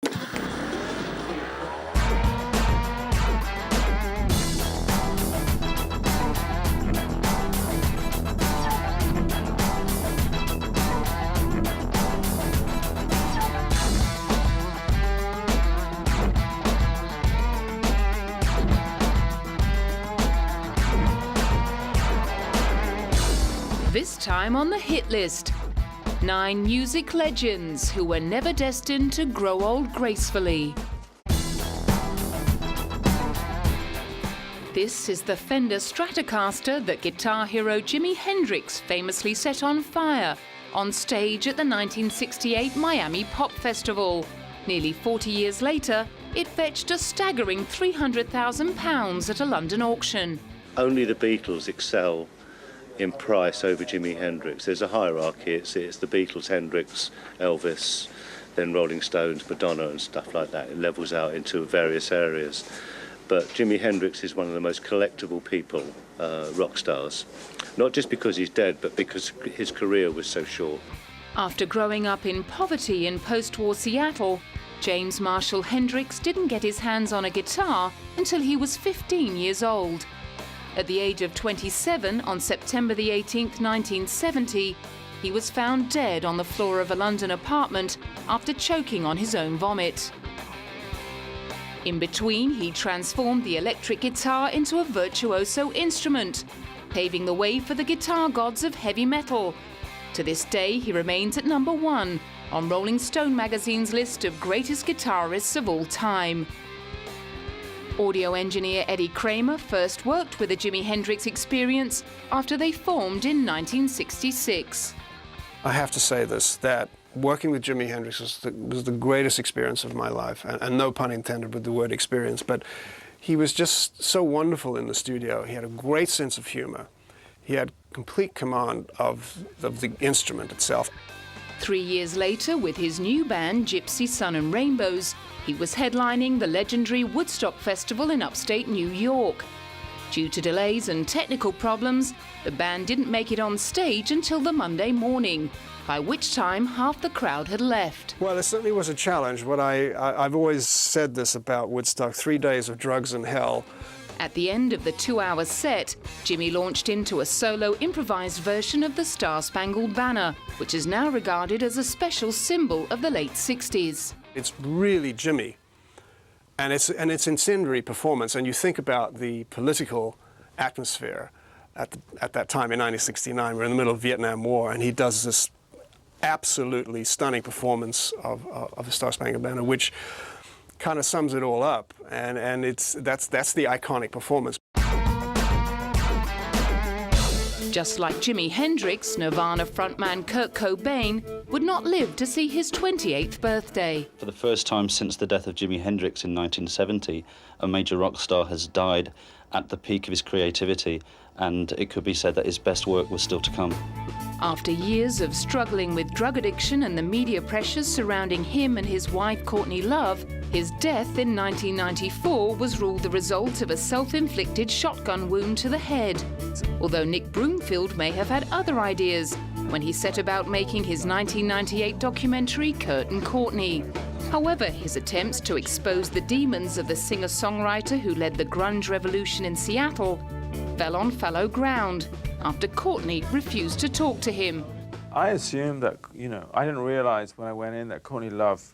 This time on the hit list, 9 music legends who were never destined to grow old gracefully. This is the Fender Stratocaster that guitar hero Jimi Hendrix famously set on fire on stage at the 1968 Miami Pop Festival. Nearly 40 years later, it fetched a staggering £300,000 at a London auction. Only the Beatles excel in price over Jimi Hendrix. There's a hierarchy. It's the Beatles, Hendrix, Elvis, then Rolling Stones, Madonna and stuff like that. It levels out into various areas. But Jimi Hendrix is one of the most collectible people, rock stars. Not just because he's dead, but because his career was so short. After growing up in poverty in post-war Seattle, James Marshall Hendrix didn't get his hands on a guitar until he was 15 years old. At the age of 27, on September the 18th, 1970, he was found dead on the floor of a London apartment after choking on his own vomit. In between, he transformed the electric guitar into a virtuoso instrument, paving the way for the guitar gods of heavy metal. To this day, he remains at number 1 on Rolling Stone magazine's list of greatest guitarists of all time. Audio engineer Eddie Kramer first worked with the Jimi Hendrix Experience after they formed in 1966. I have to say this, that working with Jimi Hendrix was the greatest experience of my life, and no pun intended with the word experience, but he was just so wonderful in the studio. He had a great sense of humor. He had complete command of the instrument itself. 3 years later, with his new band Gypsy Sun and Rainbows, he was headlining the legendary Woodstock Festival in upstate New York. Due to delays and technical problems, the band didn't make it on stage until the Monday morning, by which time half the crowd had left. Well, it certainly was a challenge. I've always said this about Woodstock, 3 days of drugs and hell. At the end of the 2-hour set, Jimmy launched into a solo improvised version of the Star-Spangled Banner, which is now regarded as a special symbol of the late 60s. It's really Jimmy, and it's incendiary performance. And you think about the political atmosphere at that time in 1969. We're in the middle of the Vietnam War, and he does this absolutely stunning performance of the Star-Spangled Banner, which kind of sums it all up, and that's the iconic performance. Just like Jimi Hendrix, Nirvana frontman Kurt Cobain would not live to see his 28th birthday. For the first time since the death of Jimi Hendrix in 1970, a major rock star has died at the peak of his creativity, and it could be said that his best work was still to come. After years of struggling with drug addiction and the media pressures surrounding him and his wife Courtney Love, his death in 1994 was ruled the result of a self-inflicted shotgun wound to the head. Although Nick Broomfield may have had other ideas when he set about making his 1998 documentary Kurt and Courtney. However, his attempts to expose the demons of the singer-songwriter who led the grunge revolution in Seattle fell on fallow ground after Courtney refused to talk to him. I assumed that, I didn't realize when I went in that Courtney Love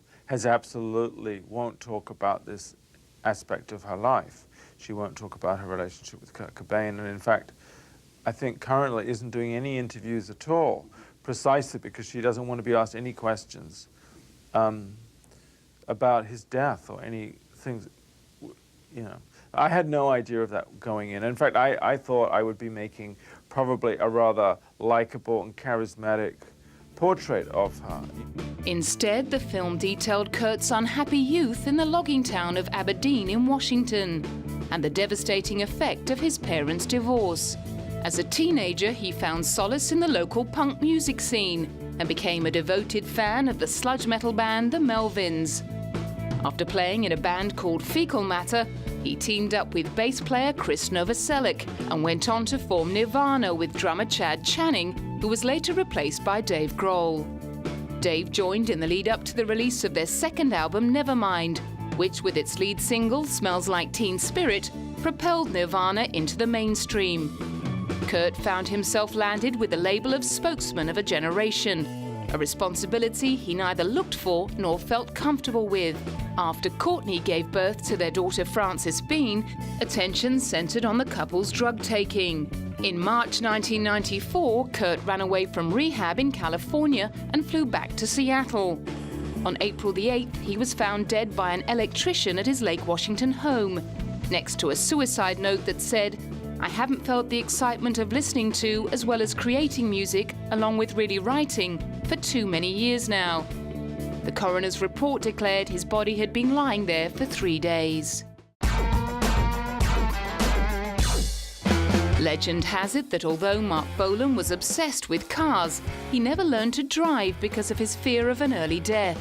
won't talk about this aspect of her life. She won't talk about her relationship with Kurt Cobain, and in fact, I think currently isn't doing any interviews at all, precisely because she doesn't want to be asked any questions about his death or any things, I had no idea of that going in. In fact, I thought I would be making probably a rather likable and charismatic portrait of her. Instead, the film detailed Kurt's unhappy youth in the logging town of Aberdeen in Washington and the devastating effect of his parents' divorce. As a teenager, he found solace in the local punk music scene and became a devoted fan of the sludge metal band The Melvins. After playing in a band called Fecal Matter, he teamed up with bass player Chris Novoselic and went on to form Nirvana with drummer Chad Channing, who was later replaced by Dave Grohl. Dave joined in the lead up to the release of their second album, Nevermind, which with its lead single, Smells Like Teen Spirit, propelled Nirvana into the mainstream. Kurt found himself landed with the label of spokesman of a generation, a responsibility he neither looked for nor felt comfortable with. After Courtney gave birth to their daughter Frances Bean, attention centered on the couple's drug-taking. In March 1994, Kurt ran away from rehab in California and flew back to Seattle. On April the 8th, he was found dead by an electrician at his Lake Washington home, next to a suicide note that said, "I haven't felt the excitement of listening to as well as creating music, along with really writing, for too many years now." The coroner's report declared his body had been lying there for 3 days. Legend has it that although Mark Bolan was obsessed with cars, he never learned to drive because of his fear of an early death.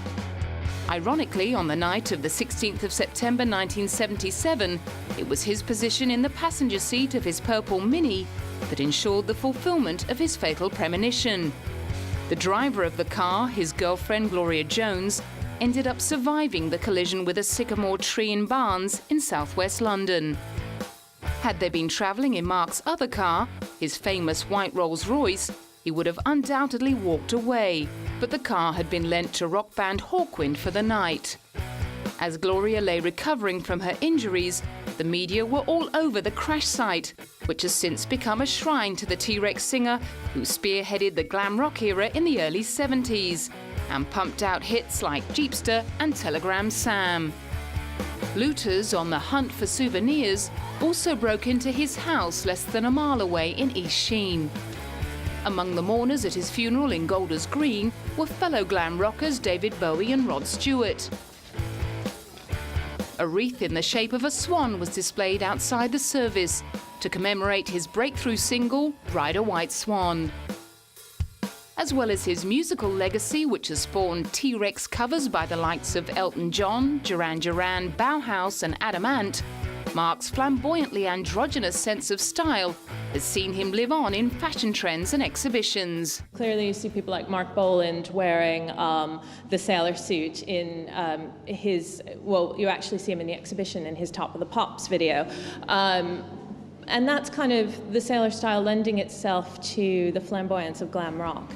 Ironically, on the night of the 16th of September 1977, it was his position in the passenger seat of his purple Mini that ensured the fulfillment of his fatal premonition. The driver of the car, his girlfriend Gloria Jones, ended up surviving the collision with a sycamore tree in Barnes in southwest London. Had they been travelling in Mark's other car, his famous white Rolls-Royce, he would have undoubtedly walked away, but the car had been lent to rock band Hawkwind for the night. As Gloria lay recovering from her injuries, the media were all over the crash site, which has since become a shrine to the T-Rex singer who spearheaded the glam rock era in the early 70s and pumped out hits like Jeepster and Telegram Sam. Looters on the hunt for souvenirs also broke into his house less than a mile away in East Sheen. Among the mourners at his funeral in Golders Green were fellow glam rockers David Bowie and Rod Stewart. A wreath in the shape of a swan was displayed outside the service to commemorate his breakthrough single, Ride a White Swan. As well as his musical legacy, which has spawned T-Rex covers by the likes of Elton John, Duran Duran, Bauhaus and Adam Ant, Mark's flamboyantly androgynous sense of style has seen him live on in fashion trends and exhibitions. Clearly you see people like Mark Boland wearing the sailor suit in you actually see him in the exhibition in his Top of the Pops video. And that's kind of the sailor style lending itself to the flamboyance of glam rock.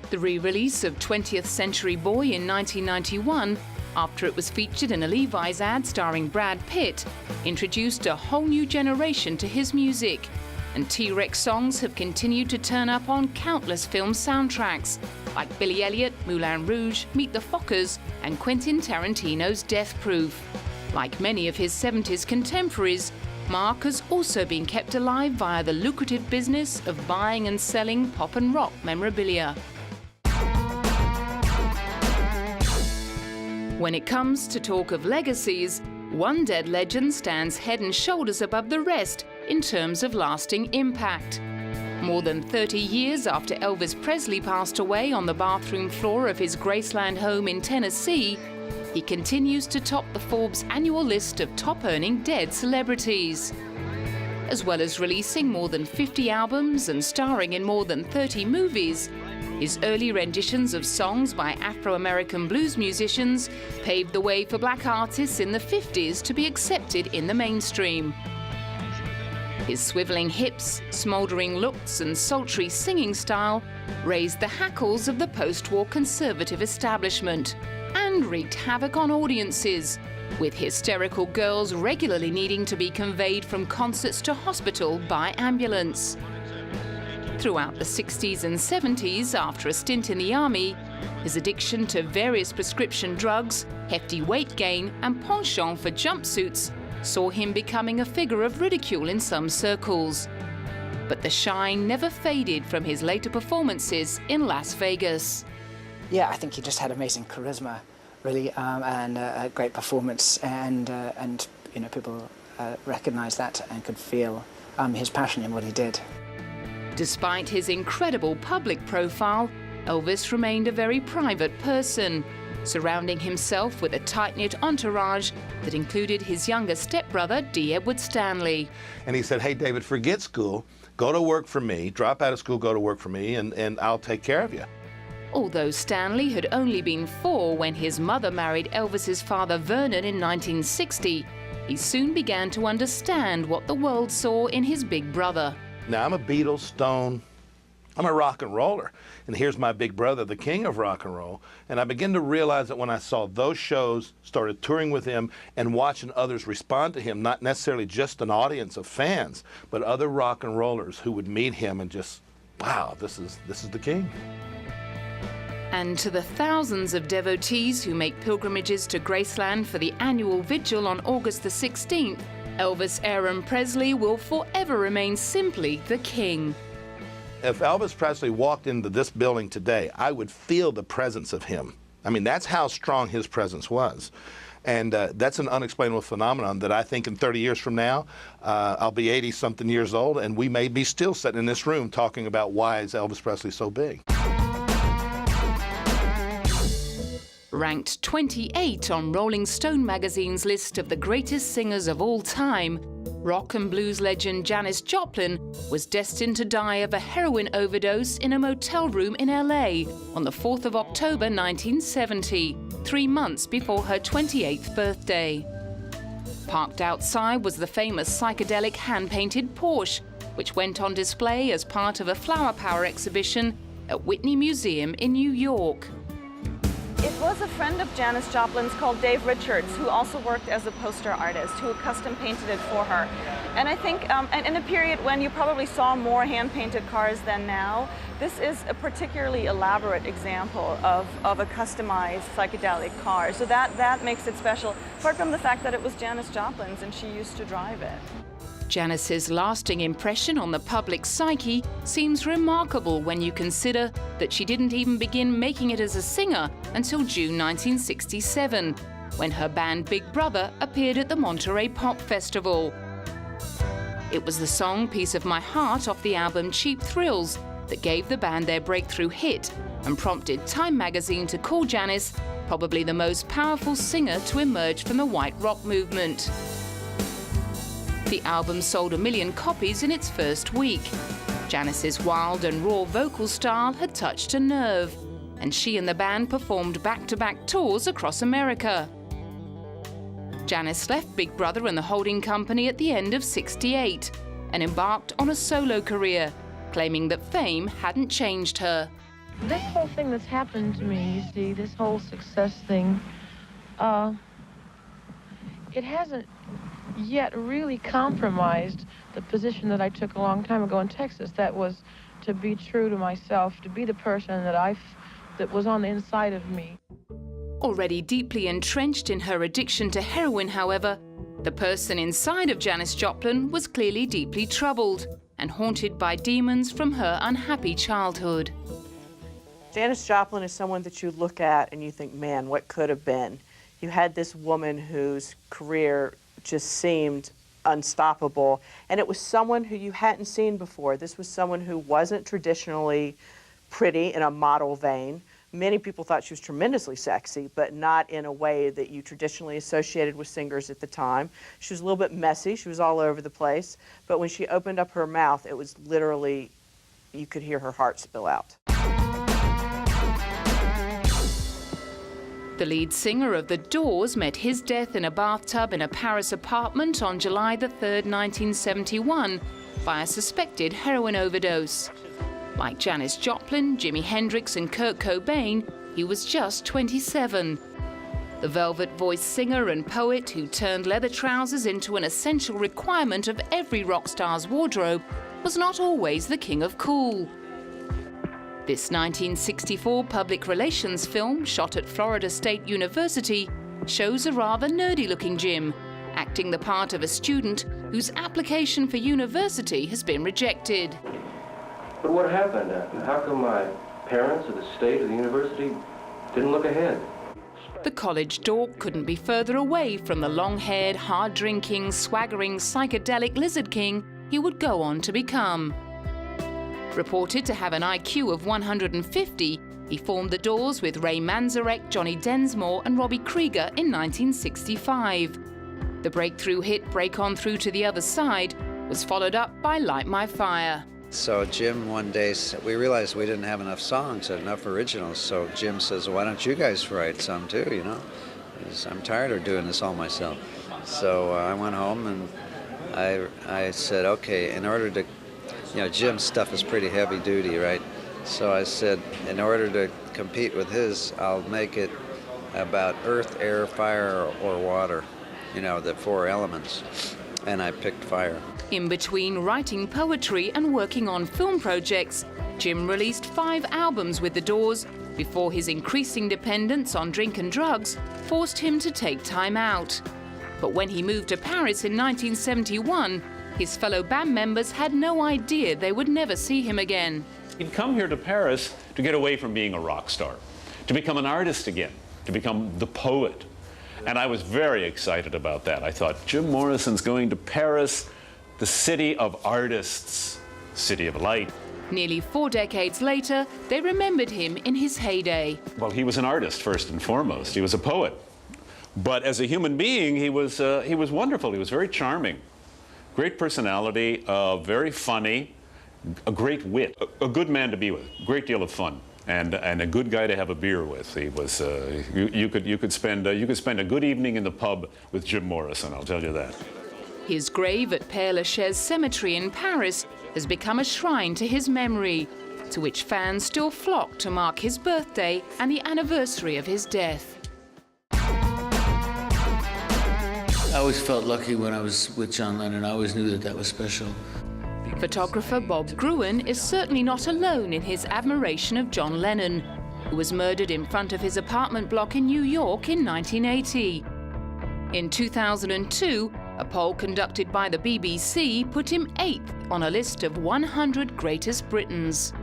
The re-release of 20th Century Boy in 1991, after it was featured in a Levi's ad starring Brad Pitt, introduced a whole new generation to his music. And T-Rex songs have continued to turn up on countless film soundtracks, like Billy Elliot, Moulin Rouge, Meet the Fockers, and Quentin Tarantino's Death Proof. Like many of his 70s contemporaries, Mark has also been kept alive via the lucrative business of buying and selling pop and rock memorabilia. When it comes to talk of legacies, one dead legend stands head and shoulders above the rest in terms of lasting impact. More than 30 years after Elvis Presley passed away on the bathroom floor of his Graceland home in Tennessee, he continues to top the Forbes annual list of top-earning dead celebrities. As well as releasing more than 50 albums and starring in more than 30 movies, his early renditions of songs by Afro-American blues musicians paved the way for black artists in the 50s to be accepted in the mainstream. His swiveling hips, smouldering looks and sultry singing style raised the hackles of the post-war conservative establishment and wreaked havoc on audiences, with hysterical girls regularly needing to be conveyed from concerts to hospital by ambulance. Throughout the 60s and 70s, after a stint in the army, his addiction to various prescription drugs, hefty weight gain and penchant for jumpsuits saw him becoming a figure of ridicule in some circles. But the shine never faded from his later performances in Las Vegas. Yeah, I think he just had amazing charisma, really, and a great performance, and you know, people recognized that and could feel his passion in what he did. Despite his incredible public profile, Elvis remained a very private person, surrounding himself with a tight-knit entourage that included his younger stepbrother, D. Edward Stanley. And he said, "Hey, David, forget school, go to work for me, drop out of school, go to work for me, and I'll take care of you." Although Stanley had only been 4 when his mother married Elvis's father Vernon in 1960, he soon began to understand what the world saw in his big brother. Now, I'm a Beatles, Stone, I'm a rock and roller, and here's my big brother, the king of rock and roll, and I began to realize that when I saw those shows, started touring with him, and watching others respond to him, not necessarily just an audience of fans, but other rock and rollers who would meet him and just, wow, this is the king. And to the thousands of devotees who make pilgrimages to Graceland for the annual vigil on August the 16th, Elvis Aaron Presley will forever remain simply the king. If Elvis Presley walked into this building today, I would feel the presence of him. I mean, that's how strong his presence was. And that's an unexplainable phenomenon that I think in 30 years from now, I'll be 80-something years old, and we may be still sitting in this room talking about why is Elvis Presley so big. Ranked 28 on Rolling Stone magazine's list of the greatest singers of all time, rock and blues legend Janis Joplin was destined to die of a heroin overdose in a motel room in LA on the 4th of October 1970, 3 months before her 28th birthday. Parked outside was the famous psychedelic hand-painted Porsche, which went on display as part of a Flower Power exhibition at Whitney Museum in New York. It was a friend of Janis Joplin's called Dave Richards, who also worked as a poster artist, who custom painted it for her. And I think and in a period when you probably saw more hand-painted cars than now, this is a particularly elaborate example of a customized psychedelic car. So that makes it special, apart from the fact that it was Janis Joplin's and she used to drive it. Janis's lasting impression on the public psyche seems remarkable when you consider that she didn't even begin making it as a singer until June 1967, when her band Big Brother appeared at the Monterey Pop Festival. It was the song Piece of My Heart off the album Cheap Thrills that gave the band their breakthrough hit and prompted Time magazine to call Janis probably the most powerful singer to emerge from the white rock movement. The album sold 1 million copies in its first week. Janis's wild and raw vocal style had touched a nerve, and she and the band performed back-to-back tours across America. Janis left Big Brother and the holding company at the end of '68 and embarked on a solo career, claiming that fame hadn't changed her. This whole thing that's happened to me, you see, this whole success thing, it hasn't yet really compromised the position that I took a long time ago in Texas. That was to be true to myself, to be the person that was on the inside of me. Already deeply entrenched in her addiction to heroin, however, the person inside of Janis Joplin was clearly deeply troubled and haunted by demons from her unhappy childhood. Janis Joplin is someone that you look at and you think, man, what could have been? You had this woman whose career just seemed unstoppable, and it was someone who you hadn't seen before. This was someone who wasn't traditionally pretty in a model vein. Many people thought she was tremendously sexy, but not in a way that you traditionally associated with singers at the time. She was a little bit messy, she was all over the place, but when she opened up her mouth, it was literally, you could hear her heart spill out. The lead singer of The Doors met his death in a bathtub in a Paris apartment on July the 3rd, 1971, by a suspected heroin overdose. Like Janis Joplin, Jimi Hendrix and Kurt Cobain, he was just 27. The velvet-voiced singer and poet who turned leather trousers into an essential requirement of every rock star's wardrobe was not always the king of cool. This 1964 public relations film, shot at Florida State University, shows a rather nerdy-looking Jim, acting the part of a student whose application for university has been rejected. But what happened? How come my parents or the state or the university didn't look ahead? The college dork couldn't be further away from the long-haired, hard-drinking, swaggering, psychedelic lizard king he would go on to become. Reported to have an IQ of 150, he formed The Doors with Ray Manzarek, Johnny Densmore and Robbie Krieger in 1965. The breakthrough hit Break On Through to the Other Side was followed up by Light My Fire. So Jim one day, we realized we didn't have enough songs, enough originals, so Jim says, why don't you guys write some too, you know? I'm tired of doing this all myself. So I went home and I said, okay, in order to, you know, Jim's stuff is pretty heavy duty, right? So I said, in order to compete with his, I'll make it about earth, air, fire, or water, you know, the 4 elements. And I picked fire. In between writing poetry and working on film projects, Jim released 5 albums with The Doors before his increasing dependence on drink and drugs forced him to take time out. But when he moved to Paris in 1971, his fellow band members had no idea they would never see him again. He'd come here to Paris to get away from being a rock star, to become an artist again, to become the poet. And I was very excited about that. I thought, Jim Morrison's going to Paris, the city of artists, city of light. Nearly 4 decades later, they remembered him in his heyday. Well, he was an artist first and foremost. He was a poet. But as a human being, he was wonderful. He was very charming. Great personality, very funny, a great wit, a good man to be with, great deal of fun. And a good guy to have a beer with. He was you could spend a good evening in the pub with Jim Morrison, I'll tell you that. His grave at Père Lachaise Cemetery in Paris has become a shrine to his memory, to which fans still flock to mark his birthday and the anniversary of his death. I always felt lucky when I was with John Lennon. I always knew that that was special. Photographer Bob Gruen is certainly not alone in his admiration of John Lennon, who was murdered in front of his apartment block in New York in 1980. In 2002, a poll conducted by the BBC put him 8th on a list of 100 greatest Britons.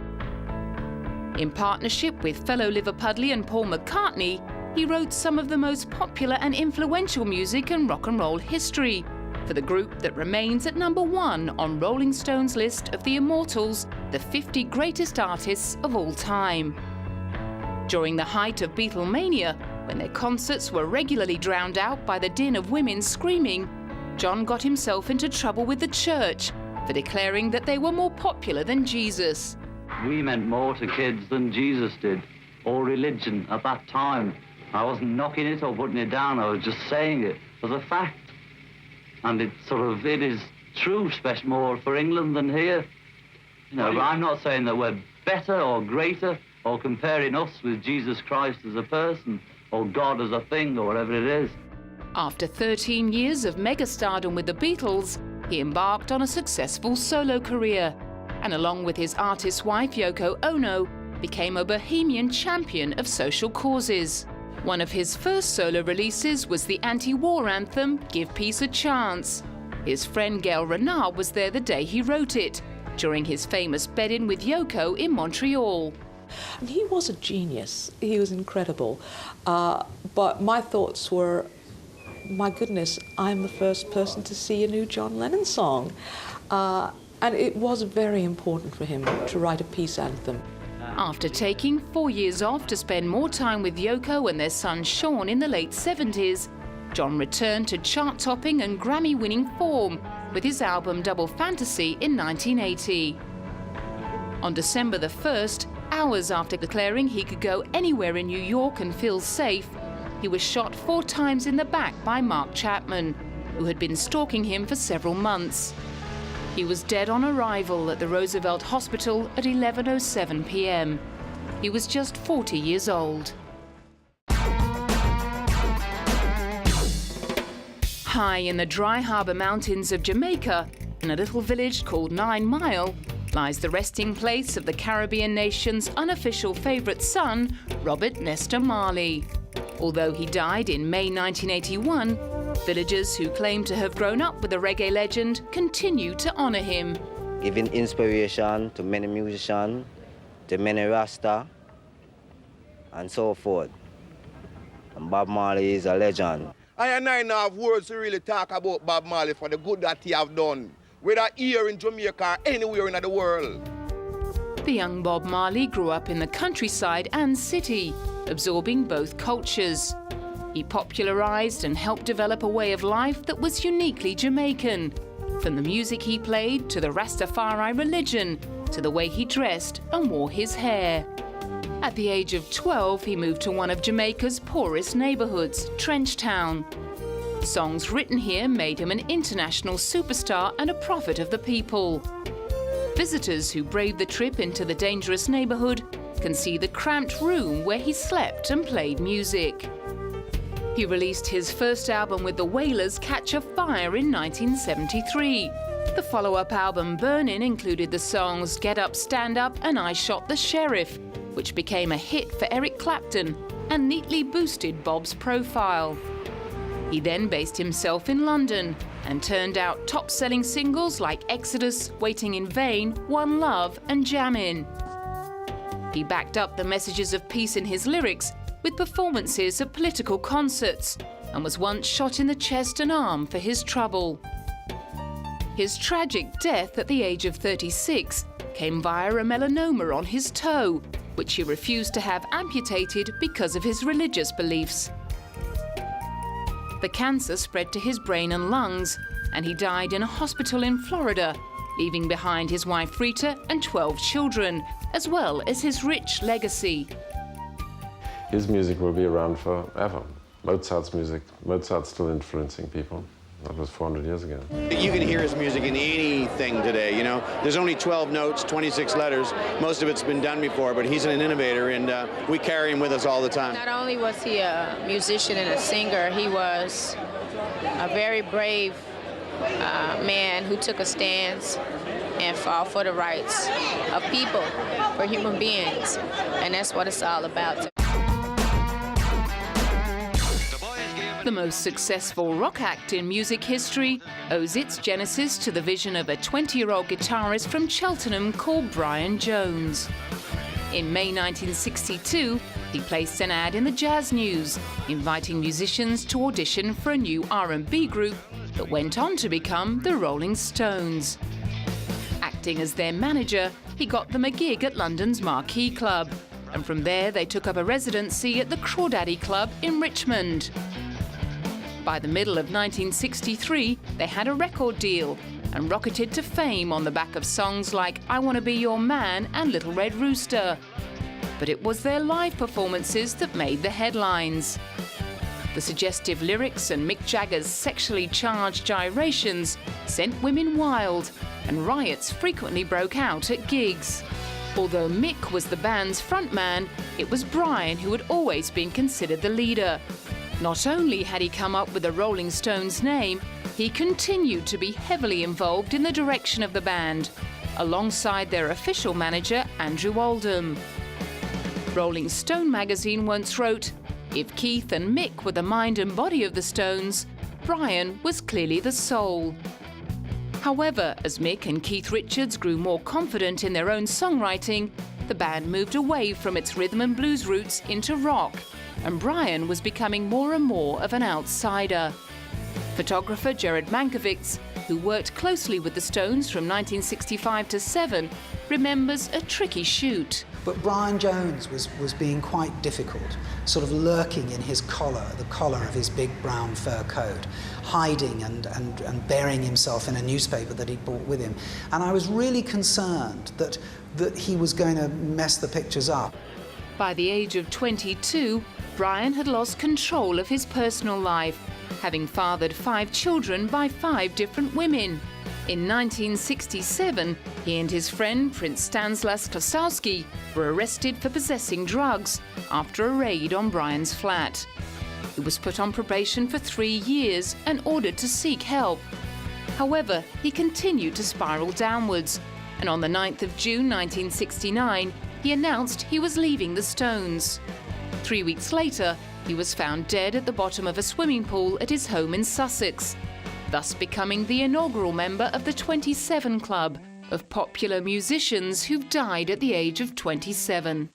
In partnership with fellow Liverpudlian Paul McCartney, he wrote some of the most popular and influential music in rock and roll history, for the group that remains at #1 on Rolling Stone's list of the Immortals, the 50 greatest artists of all time. During the height of Beatlemania, when their concerts were regularly drowned out by the din of women screaming, John got himself into trouble with the church for declaring that they were more popular than Jesus. We meant more to kids than Jesus did, or religion at that time. I wasn't knocking it or putting it down, I was just saying it as a fact. And it is true, especially more for England than here. You know, I'm not saying that we're better or greater or comparing us with Jesus Christ as a person or God as a thing or whatever it is. After 13 years of megastardom with the Beatles, he embarked on a successful solo career, and along with his artist wife Yoko Ono, became a bohemian champion of social causes. One of his first solo releases was the anti-war anthem, Give Peace a Chance. His friend Gail Renard was there the day he wrote it, during his famous bed-in with Yoko in Montreal. And he was a genius. He was incredible. But my thoughts were, my goodness, I'm the first person to see a new John Lennon song. And it was very important for him to write a peace anthem. After taking 4 years off to spend more time with Yoko and their son Sean in the late 70s, John returned to chart-topping and Grammy-winning form with his album Double Fantasy in 1980. On December the 1st, hours after declaring he could go anywhere in New York and feel safe, he was shot 4 times in the back by Mark Chapman, who had been stalking him for several months. He was dead on arrival at the Roosevelt Hospital at 11:07 p.m. He was just 40 years old. High in the Dry Harbour Mountains of Jamaica, in a little village called 9 Mile, lies the resting place of the Caribbean nation's unofficial favourite son, Robert Nesta Marley. Although he died in May 1981, villagers who claim to have grown up with the reggae legend continue to honour him. Giving inspiration to many musicians, to many Rasta, and so forth. And Bob Marley is a legend. I don't have words to really talk about Bob Marley for the good that he have done, whether here in Jamaica or anywhere in the world. The young Bob Marley grew up in the countryside and city, absorbing both cultures. He popularised and helped develop a way of life that was uniquely Jamaican. From the music he played to the Rastafari religion, to the way he dressed and wore his hair. At the age of 12, he moved to one of Jamaica's poorest neighborhoods, Trenchtown. Songs written here made him an international superstar and a prophet of the people. Visitors who braved the trip into the dangerous neighborhood can see the cramped room where he slept and played music. He released his first album with the Wailers, Catch a Fire, in 1973. The follow-up album, Burnin', included the songs Get Up, Stand Up and I Shot the Sheriff, which became a hit for Eric Clapton and neatly boosted Bob's profile. He then based himself in London and turned out top-selling singles like Exodus, Waiting in Vain, One Love and Jammin'. He backed up the messages of peace in his lyrics with performances at political concerts and was once shot in the chest and arm for his trouble. His tragic death at the age of 36 came via a melanoma on his toe, which he refused to have amputated because of his religious beliefs. The cancer spread to his brain and lungs, and he died in a hospital in Florida, leaving behind his wife Rita and 12 children, as well as his rich legacy. His music will be around forever. Mozart's music, Mozart's still influencing people. That was 400 years ago. You can hear his music in anything today, you know. There's only 12 notes, 26 letters. Most of it's been done before, but he's an innovator, and we carry him with us all the time. Not only was he a musician and a singer, he was a very brave man who took a stance and fought for the rights of people, for human beings, and that's what it's all about. The most successful rock act in music history owes its genesis to the vision of a 20-year-old guitarist from Cheltenham called Brian Jones. In May 1962, he placed an ad in the Jazz News, inviting musicians to audition for a new R&B group that went on to become the Rolling Stones. Acting as their manager, he got them a gig at London's Marquee Club, and from there they took up a residency at the Crawdaddy Club in Richmond. By the middle of 1963, they had a record deal and rocketed to fame on the back of songs like I Wanna Be Your Man and Little Red Rooster. But it was their live performances that made the headlines. The suggestive lyrics and Mick Jagger's sexually charged gyrations sent women wild, and riots frequently broke out at gigs. Although Mick was the band's frontman, it was Brian who had always been considered the leader. Not only had he come up with the Rolling Stones name, he continued to be heavily involved in the direction of the band, alongside their official manager, Andrew Oldham. Rolling Stone magazine once wrote, "If Keith and Mick were the mind and body of the Stones, Brian was clearly the soul." However, as Mick and Keith Richards grew more confident in their own songwriting, the band moved away from its rhythm and blues roots into rock, and Brian was becoming more and more of an outsider. Photographer Jared Mankiewicz, who worked closely with the Stones from 1965 to 7, remembers a tricky shoot. But Brian Jones was being quite difficult, sort of lurking in his collar, the collar of his big brown fur coat, hiding and burying himself in a newspaper that he'd brought with him. And I was really concerned that he was going to mess the pictures up. By the age of 22, Brian had lost control of his personal life, having fathered 5 children by 5 different women. In 1967, he and his friend Prince Stanislas Klosowski were arrested for possessing drugs after a raid on Brian's flat. He was put on probation for 3 years and ordered to seek help. However, he continued to spiral downwards, and on the 9th of June 1969, he announced he was leaving the Stones. 3 weeks later, he was found dead at the bottom of a swimming pool at his home in Sussex, thus becoming the inaugural member of the 27 Club of popular musicians who've died at the age of 27.